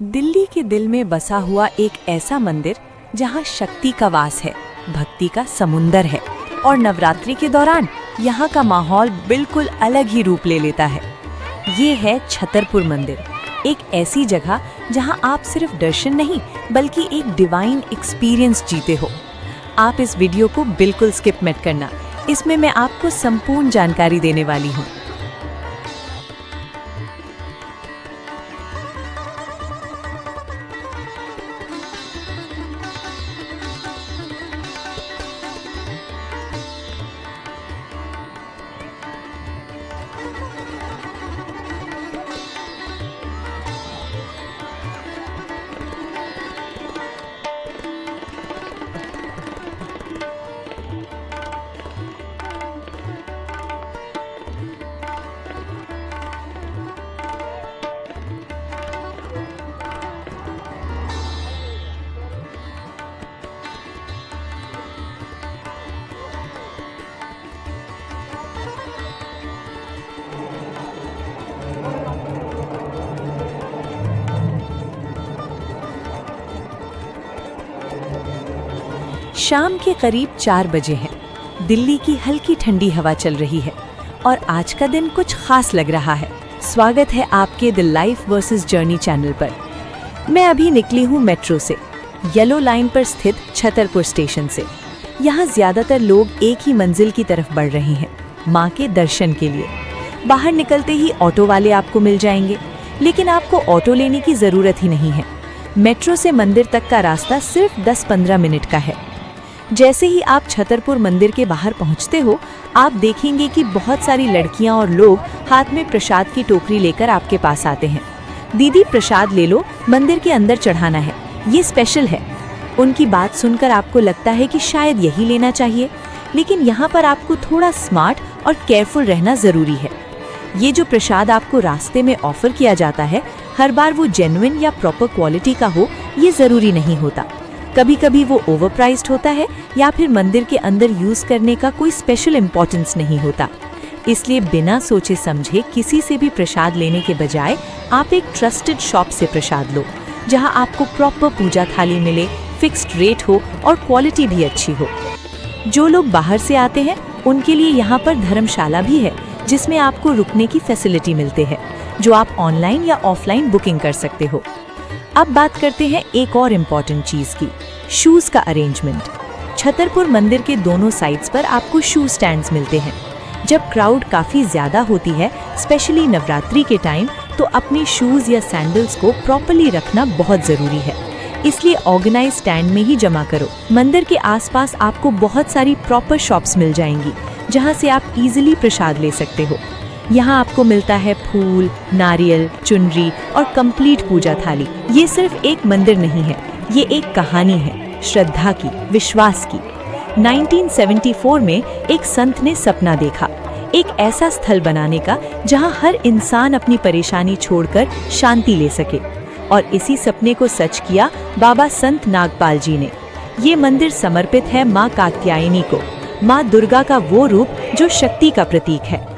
दिल्ली के दिल में बसा हुआ एक ऐसा मंदिर जहां शक्ति का वास है, भक्ति का समुंदर है और नवरात्रि के दौरान यहाँ का माहौल बिल्कुल अलग ही रूप ले लेता है। ये है छतरपुर मंदिर, एक ऐसी जगह जहां आप सिर्फ दर्शन नहीं बल्कि एक डिवाइन एक्सपीरियंस जीते हो। आप इस वीडियो को बिल्कुल स्किप मत करना, इसमें मैं आपको संपूर्ण जानकारी देने वाली हूँ। शाम के करीब 4 बजे हैं। दिल्ली की हल्की ठंडी हवा चल रही है और आज का दिन कुछ खास लग रहा है। स्वागत है आपके the life versus journey channel पर। मैं अभी निकली हूँ मेट्रो से, येलो लाइन पर स्थित छतरपुर स्टेशन से। यहाँ ज्यादातर लोग एक ही मंजिल की तरफ बढ़ रहे हैं, माँ के दर्शन के लिए। बाहर निकलते ही ऑटो वाले आपको मिल जाएंगे, लेकिन आपको ऑटो लेने की जरूरत ही नहीं है। मेट्रो से मंदिर तक का रास्ता सिर्फ 10-15 मिनट का है। जैसे ही आप छतरपुर मंदिर के बाहर पहुंचते हो, आप देखेंगे कि बहुत सारी लड़कियां और लोग हाथ में प्रसाद की टोकरी लेकर आपके पास आते हैं। दीदी प्रसाद ले लो, मंदिर के अंदर चढ़ाना है, ये स्पेशल है। उनकी बात सुनकर आपको लगता है कि शायद यही लेना चाहिए, लेकिन यहाँ पर आपको थोड़ा स्मार्ट और केयरफुल रहना जरूरी है। ये जो प्रसाद आपको रास्ते में ऑफर किया जाता है, हर बार वो जेन्युइन या प्रॉपर क्वालिटी का हो ये जरूरी नहीं होता। कभी कभी वो ओवरप्राइज्ड होता है या फिर मंदिर के अंदर यूज करने का कोई स्पेशल इम्पोर्टेंस नहीं होता। इसलिए बिना सोचे समझे किसी से भी प्रसाद लेने के बजाय आप एक ट्रस्टेड शॉप से प्रसाद लो, जहां आपको प्रॉपर पूजा थाली मिले, फिक्स्ड रेट हो और क्वालिटी भी अच्छी हो। जो लोग बाहर से आते हैं उनके लिए यहाँ पर धर्मशाला भी है, जिसमें आपको रुकने की फैसिलिटी मिलते हैं, जो आप ऑनलाइन या ऑफलाइन बुकिंग कर सकते हो। अब बात करते हैं एक और इम्पॉर्टेंट चीज की, शूज का अरेंजमेंट। छतरपुर मंदिर के दोनों साइड्स पर आपको शू स्टैंड्स मिलते हैं। जब क्राउड काफी ज्यादा होती है, स्पेशली नवरात्रि के टाइम, तो अपने शूज या सैंडल्स को प्रॉपर्ली रखना बहुत जरूरी है। इसलिए ऑर्गेनाइज स्टैंड में ही जमा करो। मंदिर के आसपास आपको बहुत सारी प्रॉपर शॉप्स मिल जाएंगी, जहां से आप इजीली प्रसाद ले सकते हो। यहाँ आपको मिलता है फूल, नारियल, चुनरी और कंप्लीट पूजा थाली। ये सिर्फ एक मंदिर नहीं है, ये एक कहानी है, श्रद्धा की, विश्वास की। 1974 में एक संत ने सपना देखा, एक ऐसा स्थल बनाने का जहाँ हर इंसान अपनी परेशानी छोड़कर शांति ले सके। और इसी सपने को सच किया बाबा संत नागपाल जी ने। ये मंदिर समर्पित है माँ कात्यायनी को, माँ दुर्गा का वो रूप जो शक्ति का प्रतीक है।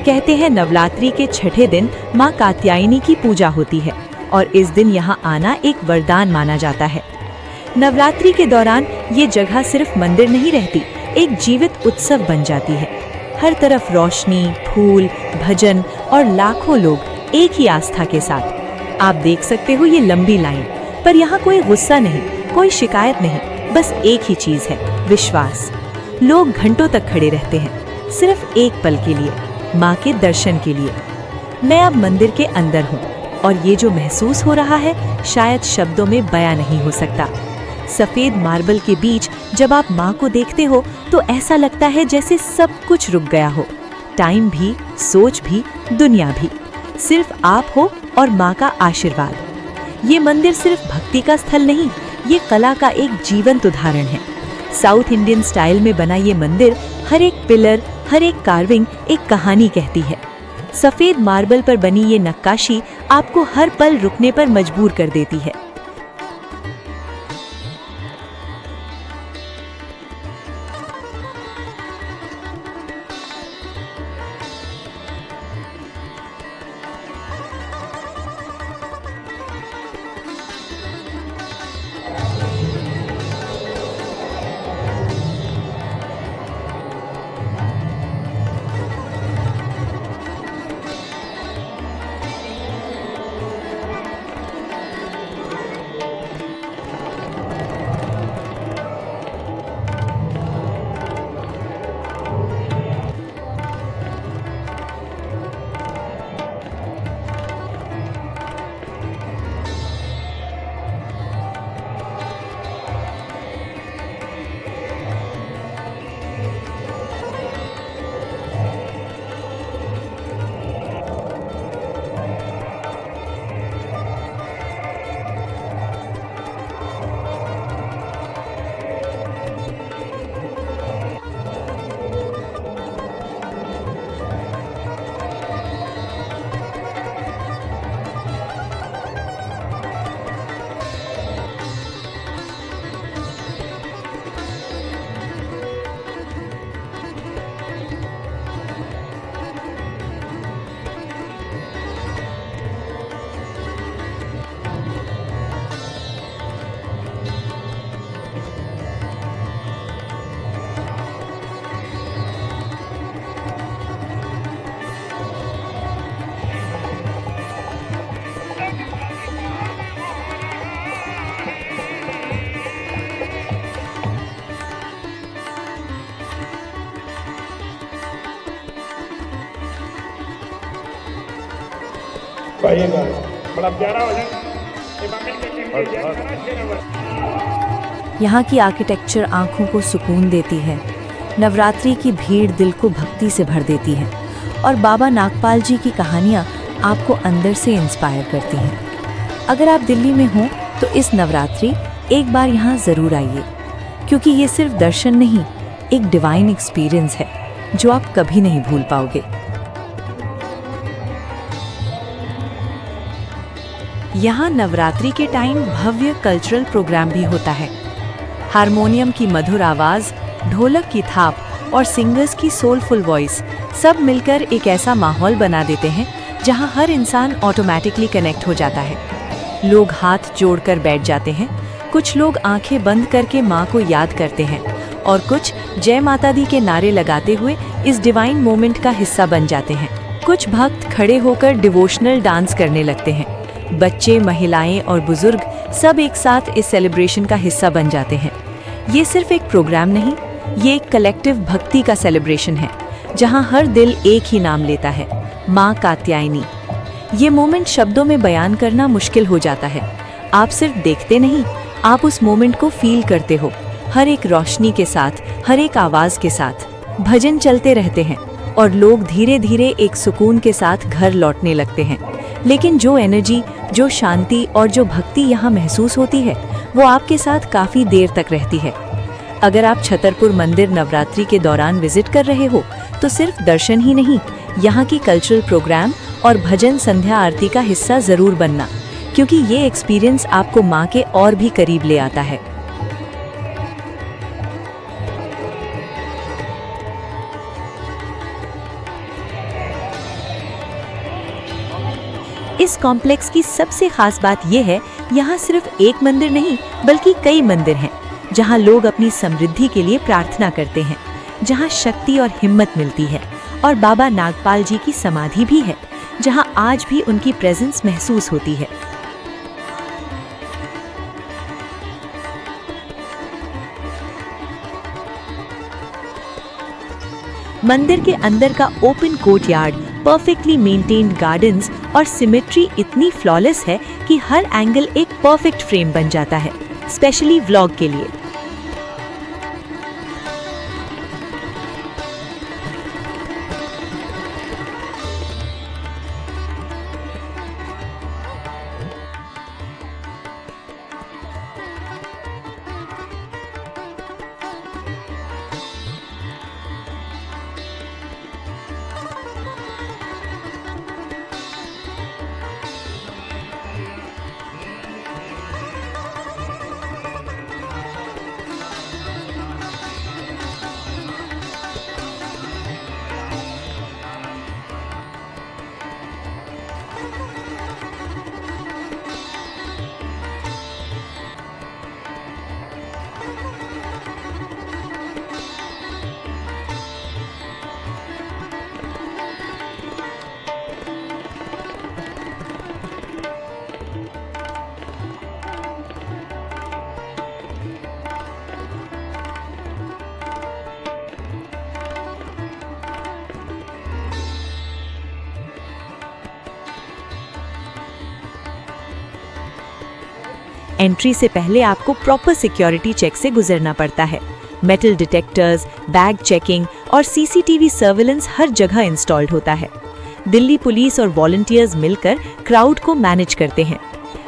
कहते हैं नवरात्रि के छठे दिन माँ कात्यायनी की पूजा होती है और इस दिन यहाँ आना एक वरदान माना जाता है। नवरात्रि के दौरान ये जगह सिर्फ मंदिर नहीं रहती, एक जीवित उत्सव बन जाती है। हर तरफ रोशनी, फूल, भजन और लाखों लोग एक ही आस्था के साथ। आप देख सकते हो ये लंबी लाइन, पर यहाँ कोई गुस्सा नहीं, कोई शिकायत नहीं, बस एक ही चीज है, विश्वास। लोग घंटों तक खड़े रहते हैं, सिर्फ एक पल के लिए, माँ के दर्शन के लिए। मैं अब मंदिर के अंदर हूँ और ये जो महसूस हो रहा है शायद शब्दों में बयां नहीं हो सकता। सफेद मार्बल के बीच जब आप माँ को देखते हो तो ऐसा लगता है जैसे सब कुछ रुक गया हो, टाइम भी, सोच भी, दुनिया भी। सिर्फ आप हो और माँ का आशीर्वाद। ये मंदिर सिर्फ भक्ति का स्थल नहीं, ये कला का एक जीवंत उदाहरण है। साउथ इंडियन स्टाइल में बना ये मंदिर, हर एक पिलर, हर एक कार्विंग एक कहानी कहती है। सफेद मार्बल पर बनी ये नक्काशी आपको हर पल रुकने पर मजबूर कर देती है। बड़ा प्यारा हो जाए। यहाँ की आर्किटेक्चर आंखों को सुकून देती है, नवरात्रि की भीड़ दिल को भक्ति से भर देती है और बाबा नागपाल जी की कहानियाँ आपको अंदर से इंस्पायर करती हैं। अगर आप दिल्ली में हों तो इस नवरात्रि एक बार यहाँ ज़रूर आइए, क्योंकि ये सिर्फ दर्शन नहीं, एक डिवाइन एक्सपीरियंस है जो आप कभी नहीं भूल पाओगे। यहाँ नवरात्रि के टाइम भव्य कल्चरल प्रोग्राम भी होता है। हारमोनियम की मधुर आवाज़, ढोलक की थाप और सिंगर्स की सोलफुल वॉइस सब मिलकर एक ऐसा माहौल बना देते हैं जहाँ हर इंसान ऑटोमेटिकली कनेक्ट हो जाता है। लोग हाथ जोड़कर बैठ जाते हैं, कुछ लोग आंखें बंद करके माँ को याद करते हैं और कुछ जय माता दी के नारे लगाते हुए इस डिवाइन मोमेंट का हिस्सा बन जाते हैं। कुछ भक्त खड़े होकर डिवोशनल डांस करने लगते हैं। बच्चे, महिलाएं और बुजुर्ग सब एक साथ इस सेलिब्रेशन का हिस्सा बन जाते हैं। ये सिर्फ एक प्रोग्राम नहीं, ये एक कलेक्टिव भक्ति का सेलिब्रेशन है जहां हर दिल एक ही नाम लेता है, माँ कात्यायनी। ये मोमेंट शब्दों में बयान करना मुश्किल हो जाता है। आप सिर्फ देखते नहीं, आप उस मोमेंट को फील करते हो। हर एक रोशनी के साथ, हर एक आवाज के साथ भजन चलते रहते हैं और लोग धीरे धीरे एक सुकून के साथ घर लौटने लगते हैं। लेकिन जो एनर्जी, जो शांति और जो भक्ति यहाँ महसूस होती है वो आपके साथ काफ़ी देर तक रहती है। अगर आप छतरपुर मंदिर नवरात्रि के दौरान विजिट कर रहे हो तो सिर्फ दर्शन ही नहीं, यहाँ की कल्चरल प्रोग्राम और भजन संध्या आरती का हिस्सा ज़रूर बनना, क्योंकि ये एक्सपीरियंस आपको माँ के और भी करीब ले आता है। इस कॉम्प्लेक्स की सबसे खास बात यह है, यहाँ सिर्फ एक मंदिर नहीं बल्कि कई मंदिर हैं जहाँ लोग अपनी समृद्धि के लिए प्रार्थना करते हैं, जहाँ शक्ति और हिम्मत मिलती है। और बाबा नागपाल जी की समाधि भी है जहाँ आज भी उनकी प्रेजेंस महसूस होती है। मंदिर के अंदर का open courtyard, perfectly maintained gardens और सिमेट्री इतनी फ्लॉलेस है कि हर एंगल एक परफेक्ट फ्रेम बन जाता है, स्पेशली व्लॉग के लिए। एंट्री से पहले आपको प्रॉपर सिक्योरिटी चेक से गुजरना पड़ता है। मेटल डिटेक्टर्स, बैग चेकिंग और सीसीटीवी सर्विलेंस हर जगह इंस्टॉल्ड होता है। दिल्ली पुलिस और वॉलंटियर्स मिलकर क्राउड को मैनेज करते हैं।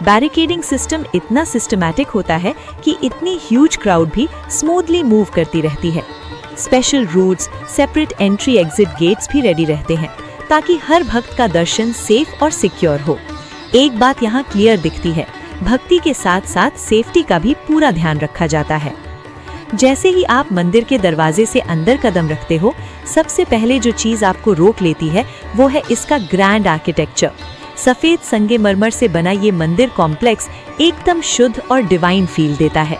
बैरिकेडिंग सिस्टम इतना सिस्टमैटिक होता है कि इतनी ह्यूज क्राउड भी स्मूथली मूव करती रहती है। Special routes, separate entry exit gates भी रेडी रहते हैं ताकि हर भक्त का दर्शन सेफ और सिक्योर हो। एक बात यहाँ क्लियर दिखती है, भक्ति के साथ साथ सेफ्टी का भी पूरा ध्यान रखा जाता है। जैसे ही आप मंदिर के दरवाजे से अंदर कदम रखते हो, सबसे पहले जो चीज आपको रोक लेती है वो है इसका ग्रैंड आर्किटेक्चर। सफेद संगमरमर से बना ये मंदिर कॉम्प्लेक्स एकदम शुद्ध और डिवाइन फील देता है।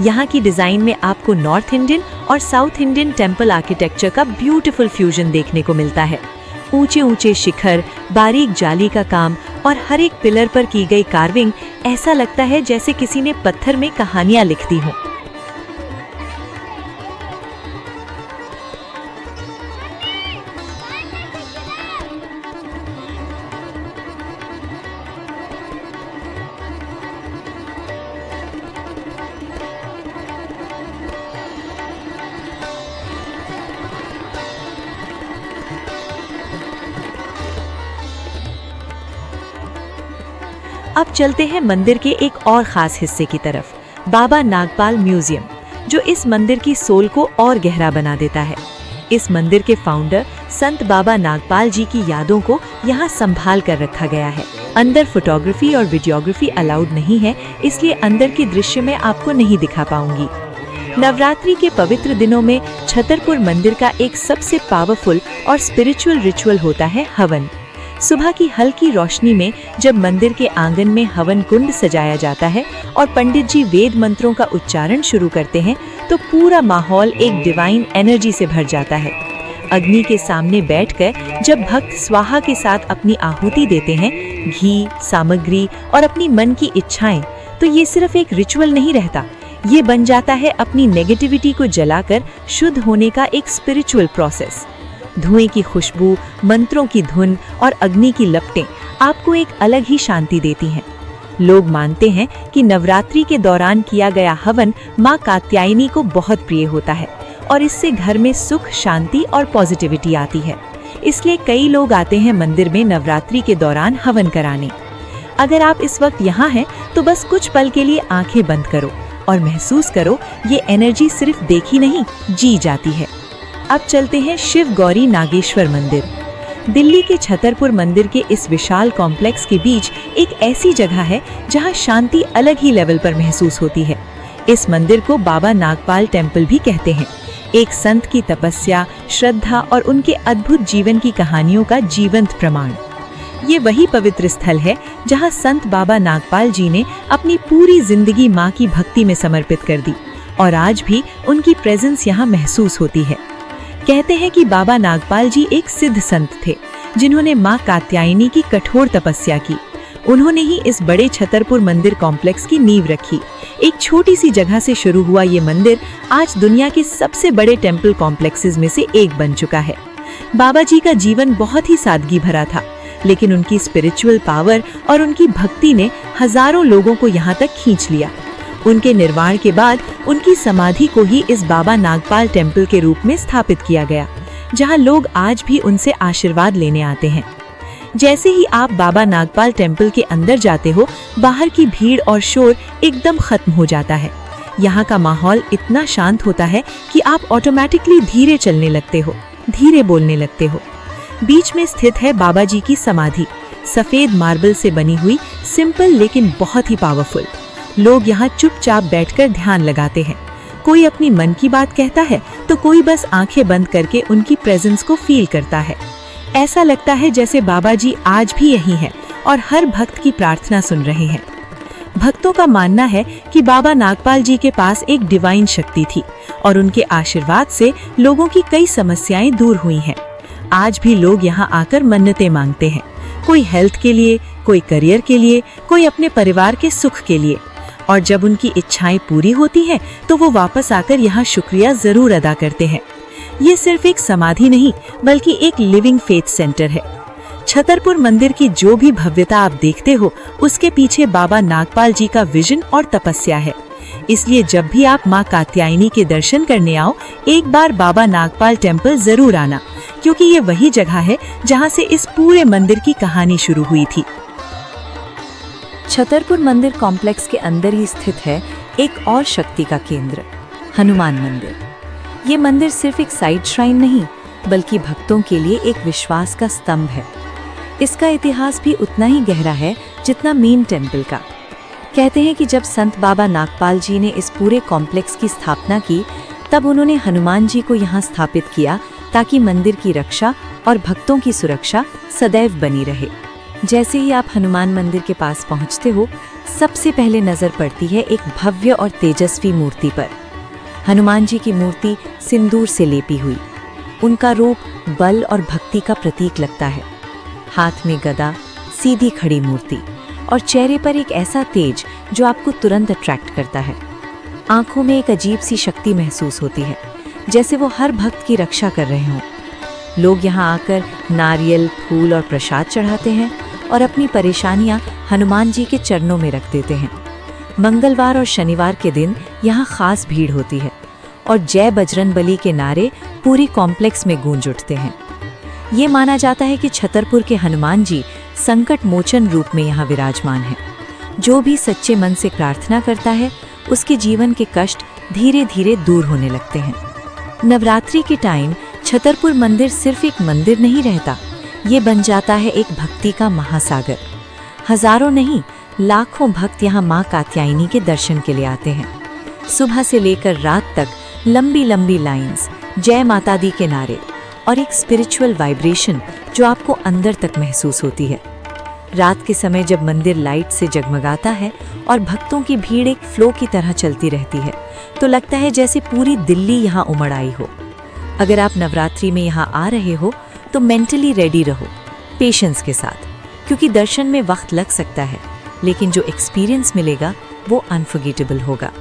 यहाँ की डिजाइन में आपको नॉर्थ इंडियन और साउथ इंडियन टेम्पल आर्किटेक्चर का ब्यूटीफुल फ्यूजन देखने को मिलता है। ऊंचे ऊंचे शिखर, बारीक जाली का काम और हर एक पिलर पर की गई कार्विंग, ऐसा लगता है जैसे किसी ने पत्थर में कहानियां लिख दी हों। अब चलते हैं मंदिर के एक और खास हिस्से की तरफ, बाबा नागपाल म्यूजियम, जो इस मंदिर की सोल को और गहरा बना देता है। इस मंदिर के फाउंडर संत बाबा नागपाल जी की यादों को यहाँ संभाल कर रखा गया है। अंदर फोटोग्राफी और वीडियोग्राफी अलाउड नहीं है, इसलिए अंदर के दृश्य में आपको नहीं दिखा पाऊंगी। नवरात्रि के पवित्र दिनों में छतरपुर मंदिर का एक सबसे पावरफुल और स्पिरिचुअल रिचुअल होता है हवन। सुबह की हल्की रोशनी में जब मंदिर के आंगन में हवन कुंड सजाया जाता है और पंडित जी वेद मंत्रों का उच्चारण शुरू करते हैं, तो पूरा माहौल एक डिवाइन एनर्जी से भर जाता है। अग्नि के सामने बैठकर जब भक्त स्वाहा के साथ अपनी आहुति देते हैं, घी, सामग्री और अपनी मन की इच्छाएं, तो ये सिर्फ एक रिचुअल नहीं रहता, ये बन जाता है अपनी नेगेटिविटी को जलाकर शुद्ध होने का एक स्पिरिचुअल प्रोसेस। धुएं की खुशबू, मंत्रों की धुन और अग्नि की लपटें आपको एक अलग ही शांति देती हैं। लोग मानते हैं कि नवरात्रि के दौरान किया गया हवन मां कात्यायनी को बहुत प्रिय होता है और इससे घर में सुख, शांति और पॉजिटिविटी आती है। इसलिए कई लोग आते हैं मंदिर में नवरात्रि के दौरान हवन कराने। अगर आप इस वक्त यहाँ हैं तो बस कुछ पल के लिए आंखें बंद करो और महसूस करो, ये एनर्जी सिर्फ देखी नहीं, जी जाती है। अब चलते हैं शिव गौरी नागेश्वर मंदिर। दिल्ली के छतरपुर मंदिर के इस विशाल कॉम्प्लेक्स के बीच एक ऐसी जगह है जहां शांति अलग ही लेवल पर महसूस होती है। इस मंदिर को बाबा नागपाल टेम्पल भी कहते हैं, एक संत की तपस्या, श्रद्धा और उनके अद्भुत जीवन की कहानियों का जीवंत प्रमाण। ये वही पवित्र स्थल है जहां संत बाबा नागपाल जी ने अपनी पूरी जिंदगी मां की भक्ति में समर्पित कर दी और आज भी उनकी प्रेजेंस यहाँ महसूस होती है। कहते हैं कि बाबा नागपाल जी एक सिद्ध संत थे जिन्होंने मां कात्यायनी की कठोर तपस्या की। उन्होंने ही इस बड़े छतरपुर मंदिर कॉम्प्लेक्स की नींव रखी। एक छोटी सी जगह से शुरू हुआ ये मंदिर आज दुनिया के सबसे बड़े टेम्पल कॉम्प्लेक्सेस में से एक बन चुका है। बाबा जी का जीवन बहुत ही सादगी भरा था, लेकिन उनकी स्पिरिचुअल पावर और उनकी भक्ति ने हजारों लोगों को यहाँ तक खींच लिया। उनके निर्वाण के बाद उनकी समाधि को ही इस बाबा नागपाल टेम्पल के रूप में स्थापित किया गया, जहां लोग आज भी उनसे आशीर्वाद लेने आते हैं। जैसे ही आप बाबा नागपाल टेम्पल के अंदर जाते हो, बाहर की भीड़ और शोर एकदम खत्म हो जाता है। यहाँ का माहौल इतना शांत होता है कि आप ऑटोमेटिकली धीरे चलने लगते हो, धीरे बोलने लगते हो। बीच में स्थित है बाबा जी की समाधि, सफेद मार्बल से बनी हुई, सिंपल लेकिन बहुत ही पावरफुल। लोग यहाँ चुपचाप बैठकर ध्यान लगाते हैं। कोई अपनी मन की बात कहता है तो कोई बस आंखें बंद करके उनकी प्रेजेंस को फील करता है। ऐसा लगता है जैसे बाबा जी आज भी यही हैं और हर भक्त की प्रार्थना सुन रहे हैं। भक्तों का मानना है कि बाबा नागपाल जी के पास एक डिवाइन शक्ति थी और उनके आशीर्वाद से लोगों की कई समस्याएं दूर हुई हैं। आज भी लोग यहाँ आकर मन्नतें मांगते हैं, कोई हेल्थ के लिए, कोई करियर के लिए, कोई अपने परिवार के सुख के लिए। और जब उनकी इच्छाएं पूरी होती हैं तो वो वापस आकर यहाँ शुक्रिया जरूर अदा करते हैं। ये सिर्फ एक समाधि नहीं बल्कि एक लिविंग फेथ सेंटर है। छतरपुर मंदिर की जो भी भव्यता आप देखते हो, उसके पीछे बाबा नागपाल जी का विजन और तपस्या है। इसलिए जब भी आप मां कात्यायनी के दर्शन करने आओ, एक बार बाबा नागपाल टेम्पल जरूर आना, क्योंकि ये वही जगह है जहां से इस पूरे मंदिर की कहानी शुरू हुई थी। छतरपुर मंदिर कॉम्प्लेक्स के अंदर ही स्थित है एक और शक्ति का केंद्र, हनुमान मंदिर। ये मंदिर सिर्फ एक साइड श्राइन नहीं, बल्कि भक्तों के लिए एक विश्वास का स्तंभ है। इसका इतिहास भी उतना ही गहरा है जितना मेन टेम्पल का। कहते हैं कि जब संत बाबा नागपाल जी ने इस पूरे कॉम्प्लेक्स की स्थापना की, तब उन्होंने हनुमान जी को यहाँ स्थापित किया ताकि मंदिर की रक्षा और भक्तों की सुरक्षा सदैव बनी रहे। जैसे ही आप हनुमान मंदिर के पास पहुँचते हो, सबसे पहले नजर पड़ती है एक भव्य और तेजस्वी मूर्ति पर। हनुमान जी की मूर्ति सिंदूर से लेपी हुई। उनका रूप बल और भक्ति का प्रतीक लगता है। हाथ में गदा, सीधी खड़ी मूर्ति और चेहरे पर एक ऐसा तेज जो आपको तुरंत अट्रैक्ट करता है। आंखों में एक अजीब सी शक्ति महसूस होती है, जैसे वो हर भक्त की रक्षा कर रहे हों। लोग यहाँ आकर नारियल, फूल और प्रसाद चढ़ाते हैं और अपनी परेशानियाँ हनुमान जी के चरणों में रख देते हैं। मंगलवार और शनिवार के दिन यहाँ खास भीड़ होती है और जय बजरंगबली के नारे पूरी कॉम्प्लेक्स में गूंज उठते हैं। ये माना जाता है कि छतरपुर के हनुमान जी संकट मोचन रूप में यहाँ विराजमान हैं। जो भी सच्चे मन से प्रार्थना करता है, उसके जीवन के कष्ट धीरे धीरे दूर होने लगते हैं। नवरात्रि के टाइम छतरपुर मंदिर सिर्फ एक मंदिर नहीं रहता, ये बन जाता है एक भक्ति का महासागर। हजारों नहीं, लाखों भक्त यहाँ माँ कात्यायनी के दर्शन के लिए आते हैं। सुबह से लेकर रात तक लंबी लंबी लाइंस, जय माता दी के नारे और एक स्पिरिचुअल वाइब्रेशन जो आपको अंदर तक महसूस होती है। रात के समय जब मंदिर लाइट से जगमगाता है और भक्तों की भीड़ एक फ्लो की तरह चलती रहती है, तो लगता है जैसे पूरी दिल्ली यहाँ उमड़ आई हो। अगर आप नवरात्रि में यहाँ आ रहे हो तो मेंटली रेडी रहो, पेशेंस के साथ, क्योंकि दर्शन में वक्त लग सकता है, लेकिन जो एक्सपीरियंस मिलेगा वो अनफॉरगेटेबल होगा।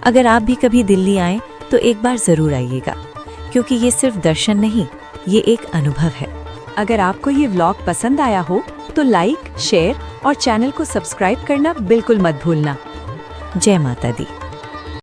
अगर आप भी कभी दिल्ली आएं तो एक बार ज़रूर आइएगा, क्योंकि ये सिर्फ दर्शन नहीं, ये एक अनुभव है। अगर आपको ये व्लॉग पसंद आया हो तो लाइक, शेयर और चैनल को सब्सक्राइब करना बिल्कुल मत भूलना। जय माता दी।